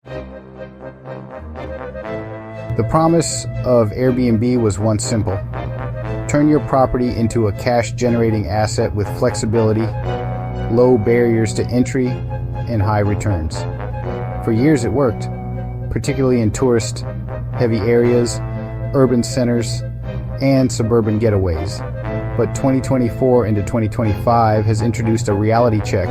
The promise of Airbnb was once simple. Turn your property into a cash-generating asset with flexibility, low barriers to entry, and high returns. For years it worked, particularly in tourist-heavy areas, urban centers, and suburban getaways. But 2024 into 2025 has introduced a reality check.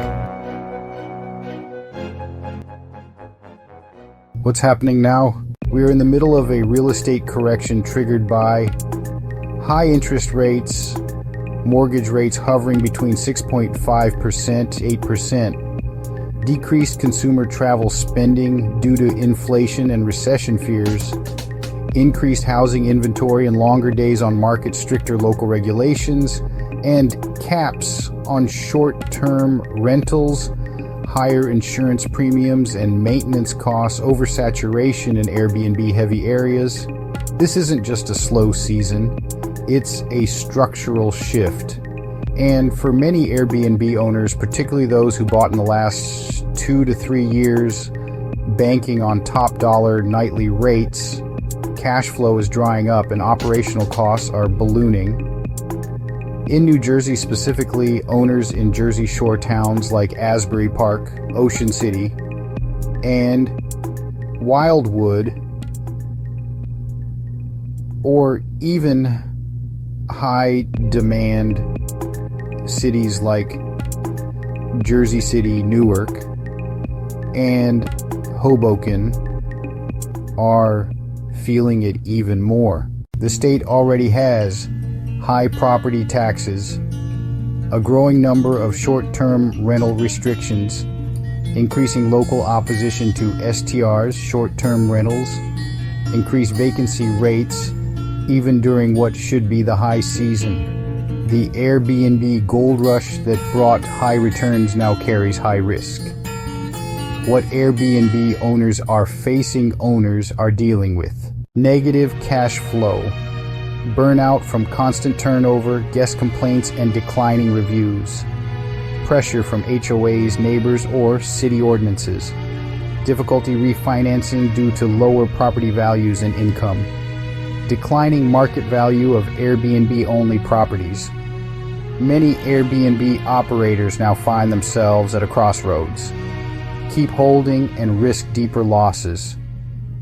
What's happening now? We are in the middle of a real estate correction triggered by high interest rates, mortgage rates hovering between 6.5% to 8%, decreased consumer travel spending due to inflation and recession fears, increased housing inventory and longer days on market, stricter local regulations, and caps on short-term rentals, higher insurance premiums and maintenance costs, oversaturation in Airbnb-heavy areas. This isn't just a slow season, it's a structural shift. And for many Airbnb owners, particularly those who bought in the last 2 to 3 years, banking on top dollar nightly rates, cash flow is drying up and operational costs are ballooning. In New Jersey specifically, owners in Jersey Shore towns like Asbury Park, Ocean City, and Wildwood, or even high-demand cities like Jersey City, Newark, and Hoboken, are feeling it even more. The state already has high property taxes, a growing number of short-term rental restrictions, increasing local opposition to STRs, short-term rentals, increased vacancy rates, even during what should be the high season. The Airbnb gold rush that brought high returns now carries high risk. What Airbnb owners are dealing with: negative cash flow, burnout from constant turnover, guest complaints, and declining reviews, pressure from HOAs, neighbors, or city ordinances, difficulty refinancing due to lower property values and income, declining market value of Airbnb-only properties. Many Airbnb operators now find themselves at a crossroads. Keep holding and risk deeper losses,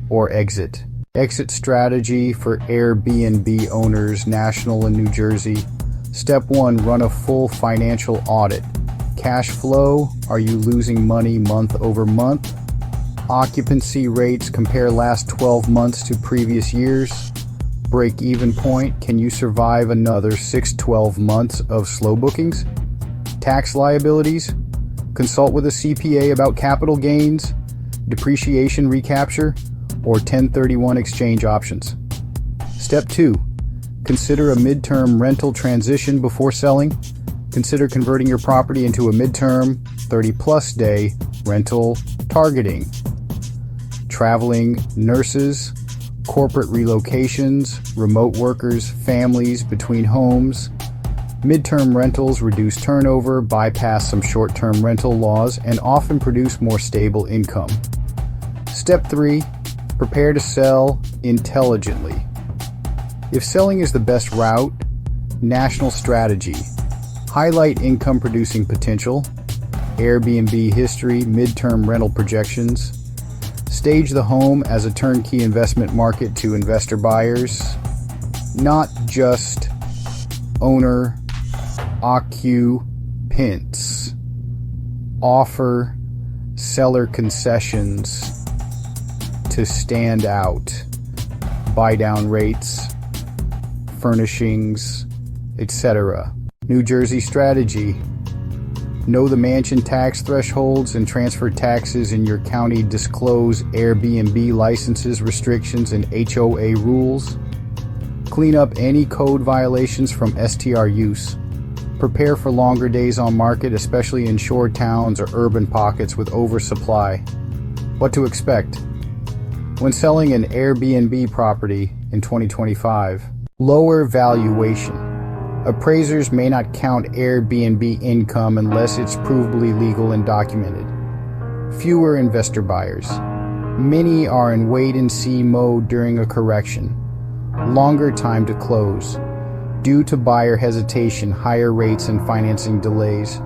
or exit. Exit strategy for Airbnb owners, national and New Jersey. Step 1, run a full financial audit. Cash flow, are you losing money month over month? Occupancy rates, compare last 12 months to previous years. Break-even point, can you survive another 6-12 months of slow bookings? Tax liabilities, consult with a CPA about capital gains, depreciation recapture, or 1031 exchange options. Step 2, consider a midterm rental transition before selling. Consider converting your property into a midterm 30-plus day rental targeting traveling nurses, corporate relocations, remote workers, families between homes. Midterm rentals reduce turnover, bypass some short-term rental laws, and often produce more stable income. Step 3, prepare to sell intelligently. If selling is the best route, national strategy. Highlight income-producing potential, Airbnb history, midterm rental projections. Stage the home as a turnkey investment market to investor buyers, not just owner occupants. Offer seller concessions to stand out, buy down rates, furnishings, etc. New Jersey strategy. Know the mansion tax thresholds and transfer taxes in your county. Disclose Airbnb licenses, restrictions, and HOA rules. Clean up any code violations from STR use. Prepare for longer days on market, especially in shore towns or urban pockets with oversupply. What to expect when selling an Airbnb property in 2025. Lower valuation. Appraisers may not count Airbnb income unless it's provably legal and documented. Fewer investor buyers. Many are in wait-and-see mode during a correction. Longer time to close, due to buyer hesitation, higher rates, and financing delays.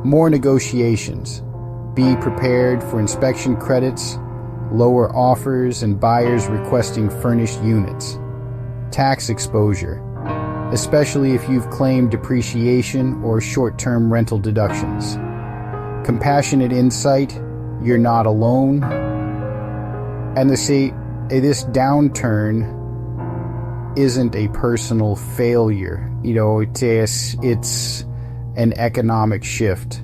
More negotiations. Be prepared for inspection credits, lower offers, and buyers requesting furnished units. Tax exposure, especially if you've claimed depreciation or short-term rental deductions. Compassionate insight, you're not alone. And this downturn isn't a personal failure. It's an economic shift.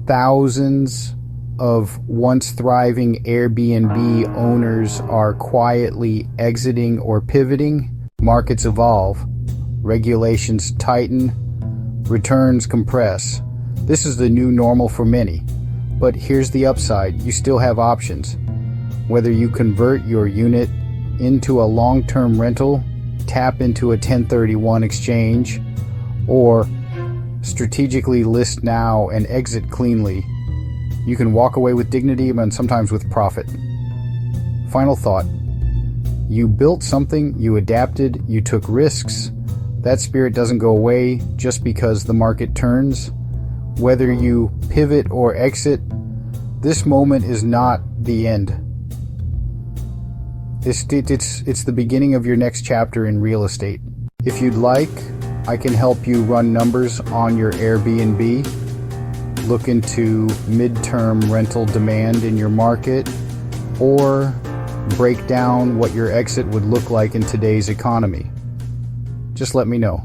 Thousands of once thriving Airbnb owners are quietly exiting or pivoting. Markets evolve. Regulations tighten. Returns compress. This is the new normal for many. But here's the upside. You still have options. Whether you convert your unit into a long-term rental, tap into a 1031 exchange, or strategically list now and exit cleanly, you can walk away with dignity and sometimes with profit. Final thought. You built something, you adapted, you took risks. That spirit doesn't go away just because the market turns. Whether you pivot or exit, this moment is not the end. It's the beginning of your next chapter in real estate. If you'd like, I can help you run numbers on your Airbnb, look into midterm rental demand in your market, or break down what your exit would look like in today's economy. Just let me know.